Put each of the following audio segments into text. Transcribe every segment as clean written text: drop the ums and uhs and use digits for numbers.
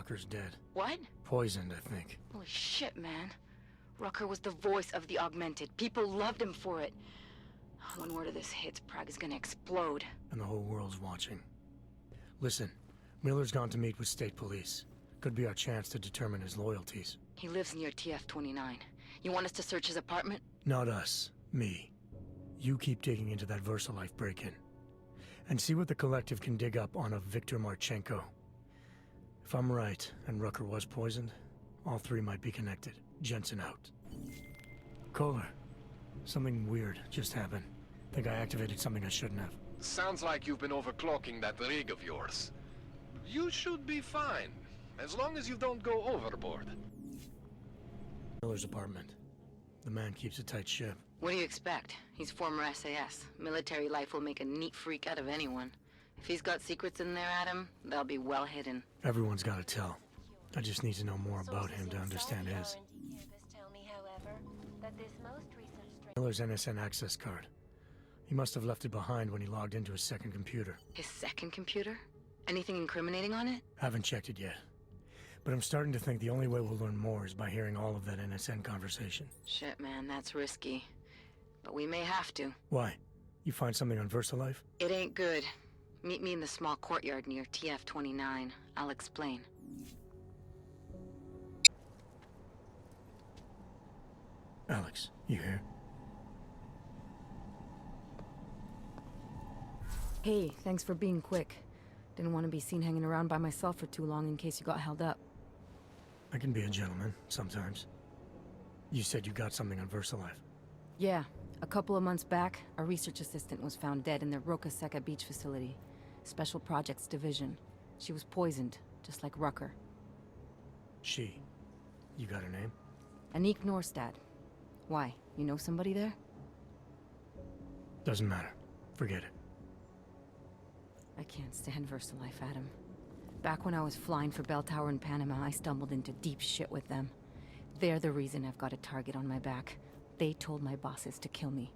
Rucker's dead. What? Poisoned, I think. Holy shit, man. Rucker was the voice of the Augmented. People loved him for it. When word of this hits, Prague is gonna explode. And the whole world's watching. Listen, Miller's gone to meet with state police. Could be our chance to determine his loyalties. He lives near TF-29. You want us to search his apartment? Not us. Me. You keep digging into that VersaLife break-in. And see what the Collective can dig up on a Viktor Marchenko. If I'm right, and Rucker was poisoned, all three might be connected. Jensen out. Kohler. Something weird just happened. Think I activated something I shouldn't have. Sounds like you've been overclocking that rig of yours. You should be fine, as long as you don't go overboard. Miller's apartment. The man keeps a tight ship. What do you expect? He's former SAS. Military life will make a neat freak out of anyone. If he's got secrets in there, Adam, they'll be well hidden. Everyone's got to tell. I just need to know more about him to understand his. Miller's NSN access card. He must have left it behind when he logged into his second computer. His second computer? Anything incriminating on it? Haven't checked it yet. But I'm starting to think the only way we'll learn more is by hearing all of that NSN conversation. Shit, man, that's risky. But we may have to. Why? You find something on VersaLife? It ain't good. Meet me in the small courtyard near TF-29. I'll explain. Alex, you here? Hey, thanks for being quick. Didn't want to be seen hanging around by myself for too long in case you got held up. I can be a gentleman, sometimes. You said you got something on VersaLife. Yeah, a couple of months back, a research assistant was found dead in the Roka Seca beach facility. Special Projects Division. She was poisoned, just like Rucker. She. You got her name? Anik Norstad. Why? You know somebody there? Doesn't matter. Forget it. I can't stand VersaLife, Adam. Back when I was flying for Bell Tower in Panama, I stumbled into deep shit with them. They're the reason I've got a target on my back. They told my bosses to kill me.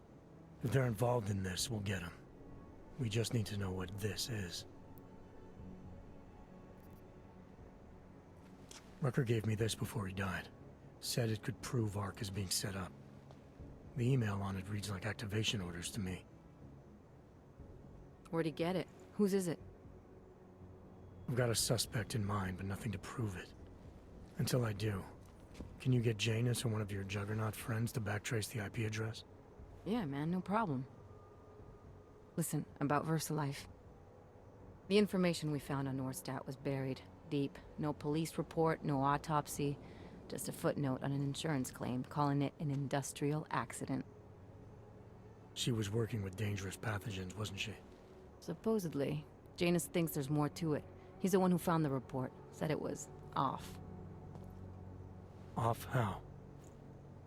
If they're involved in this, we'll get them. We just need to know what this is. Rucker gave me this before he died. Said it could prove ARC is being set up. The email on it reads like activation orders to me. Where'd he get it? Whose is it? I've got a suspect in mind, but nothing to prove it. Until I do, can you get Janus or one of your Juggernaut friends to backtrace the IP address? Yeah, man, no problem. Listen, about VersaLife. The information we found on Norstad was buried deep. No police report, no autopsy. Just a footnote on an insurance claim, calling it an industrial accident. She was working with dangerous pathogens, wasn't she? Supposedly. Janus thinks there's more to it. He's the one who found the report. Said it was off. Off how?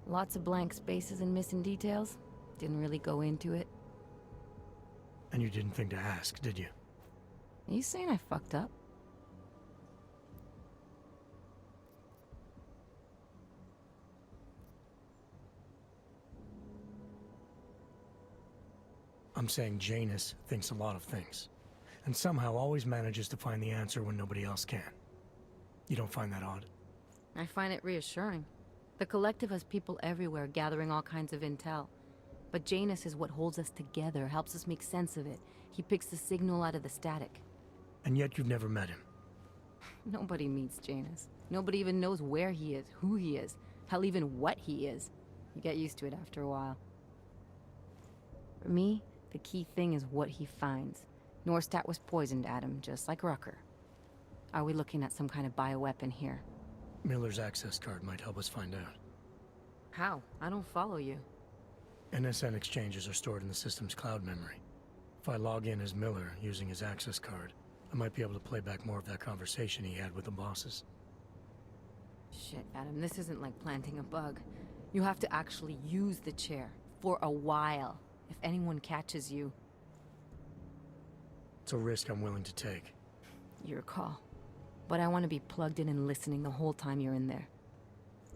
Lots of blank spaces and missing details. Didn't really go into it. And you didn't think to ask, did you? Are you saying I fucked up? I'm saying Janus thinks a lot of things, and somehow always manages to find the answer when nobody else can. You don't find that odd? I find it reassuring. The Collective has people everywhere gathering all kinds of intel. But Janus is what holds us together, helps us make sense of it. He picks the signal out of the static. And yet you've never met him. Nobody meets Janus. Nobody even knows where he is, who he is, hell, even what he is. You get used to it after a while. For me, the key thing is what he finds. Norstad was poisoned, Adam, just like Rucker. Are we looking at some kind of bioweapon here? Miller's access card might help us find out. How? I don't follow you. NSN exchanges are stored in the system's cloud memory. If I log in as Miller using his access card, I might be able to play back more of that conversation he had with the bosses. Shit, Adam, this isn't like planting a bug. You have to actually use the chair. For a while. If anyone catches you... It's a risk I'm willing to take. Your call. But I want to be plugged in and listening the whole time you're in there.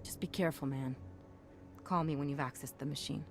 Just be careful, man. Call me when you've accessed the machine.